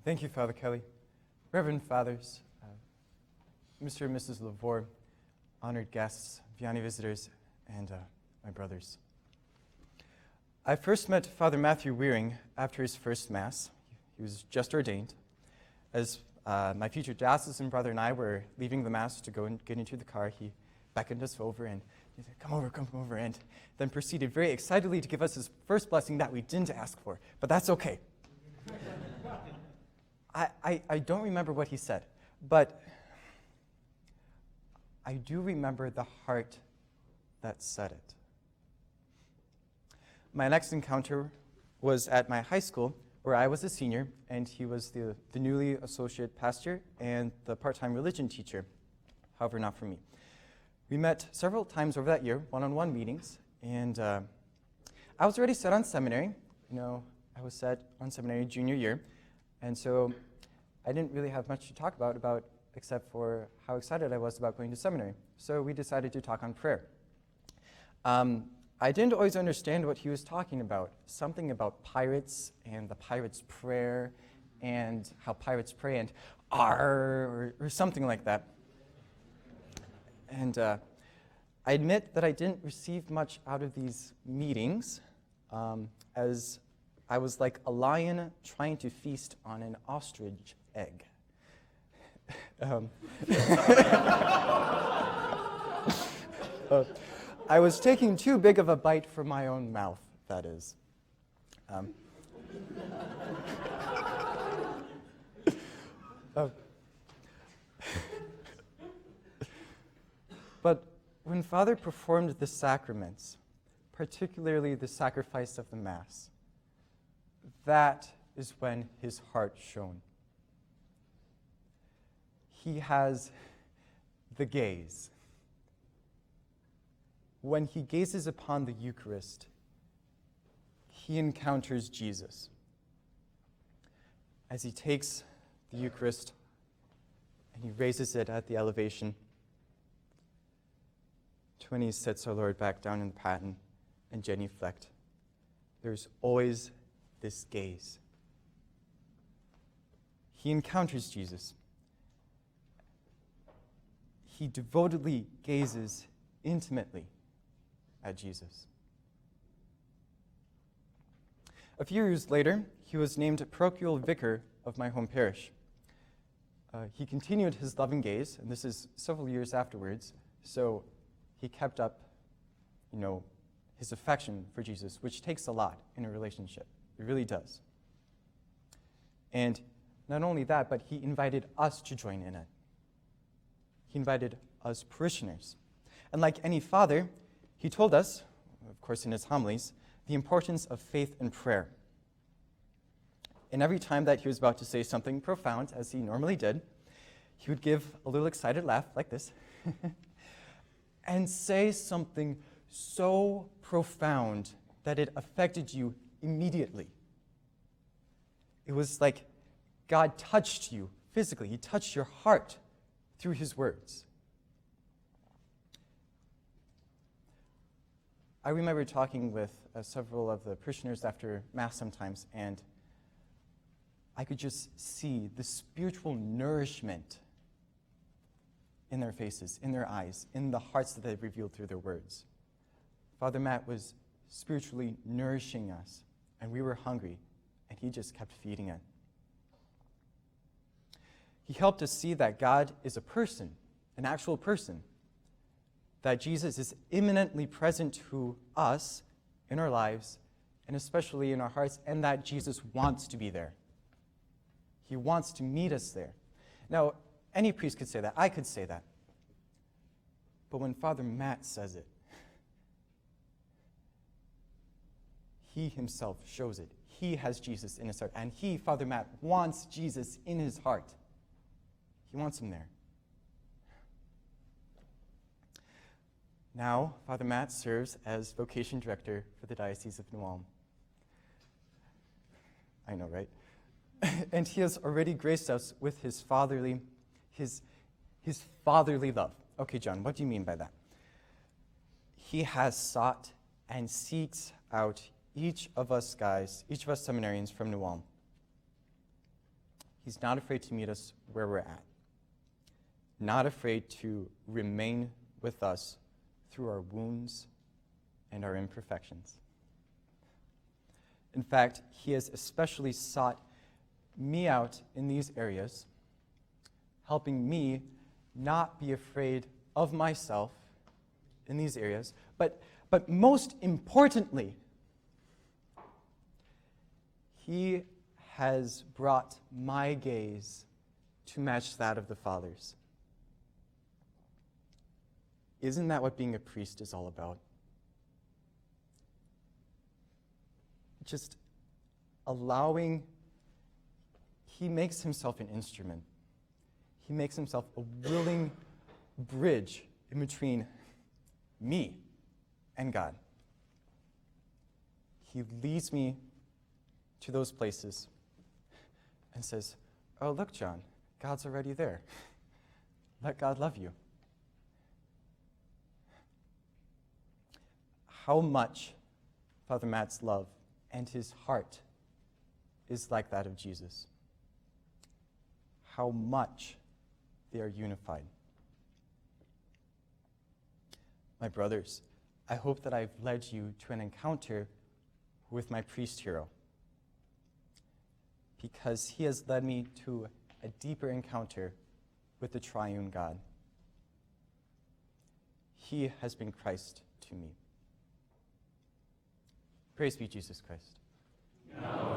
Thank you, Father Kelly. Reverend Fathers, Mr. and Mrs. Lavore, honored guests, Vianney visitors, and my brothers. I first met Father Matthew Weering after his first Mass. He was just ordained. As my future diocesan brother and I were leaving the Mass to go and get into the car, he beckoned us over and he said, come over, and then proceeded very excitedly to give us his first blessing that we didn't ask for, but that's okay. I don't remember what he said, but I do remember the heart that said it. My next encounter was at my high school, where I was a senior, and he was the newly associate pastor and the part-time religion teacher, however, not for me. We met several times over that year, one-on-one meetings, and I was already set on seminary. I was set on seminary junior year, and so I didn't really have much to talk about except for how excited I was about going to seminary. So we decided to talk on prayer. I didn't always understand what he was talking about. Something about pirates and the pirate's prayer and how pirates pray and "arr" or something like that. And I admit that I didn't receive much out of these meetings, as I was like a lion trying to feast on an ostrich egg. I was taking too big of a bite for my own mouth, that is. But when Father performed the sacraments, particularly the sacrifice of the Mass, that is when his heart shone. He has the gaze. When he gazes upon the Eucharist, he encounters Jesus. As he takes the Eucharist and he raises it at the elevation, when he sets our Lord back down in the paten and genuflect, there's always this gaze. He encounters Jesus. He devotedly gazes intimately at Jesus. A few years later, he was named parochial vicar of my home parish. He continued his loving gaze, and this is several years afterwards, so he kept up, his affection for Jesus, which takes a lot in a relationship. It really does. And not only that, but he invited us to join in it. He invited us parishioners. And like any father, he told us, of course in his homilies, the importance of faith and prayer. And every time that he was about to say something profound, as he normally did, he would give a little excited laugh like this and say something so profound that it affected you immediately. It was like God touched you physically. He touched your heart through his words. I remember talking with several of the parishioners after Mass sometimes, and I could just see the spiritual nourishment in their faces, in their eyes, in the hearts that they revealed through their words. Father Matt was spiritually nourishing us, and we were hungry, and he just kept feeding it. He helped us see that God is a person, an actual person, that Jesus is imminently present to us in our lives, and especially in our hearts, and that Jesus wants to be there. He wants to meet us there. Now, any priest could say that. I could say that. But when Father Matt says it, he himself shows it. He has Jesus in his heart. And he, Father Matt, wants Jesus in his heart. He wants him there. Now, Father Matt serves as vocation director for the Diocese of New Ulm. I know, right? And he has already graced us with his fatherly love. Okay, John, what do you mean by that? He has sought and seeks out each of us guys, each of us seminarians from New Ulm. He's not afraid to meet us where we're at, not afraid to remain with us through our wounds and our imperfections. In fact, he has especially sought me out in these areas, helping me not be afraid of myself in these areas, but most importantly, he has brought my gaze to match that of the Father's. Isn't that what being a priest is all about? Just allowing, he makes himself an instrument. He makes himself a willing bridge in between me and God. He leads me to those places and says, "Oh, look, John, God's already there. Let God love you." How much Father Matt's love and his heart is like that of Jesus. How much they are unified. My brothers, I hope that I've led you to an encounter with my priest hero, because he has led me to a deeper encounter with the triune God. He has been Christ to me. Praise be Jesus Christ. Now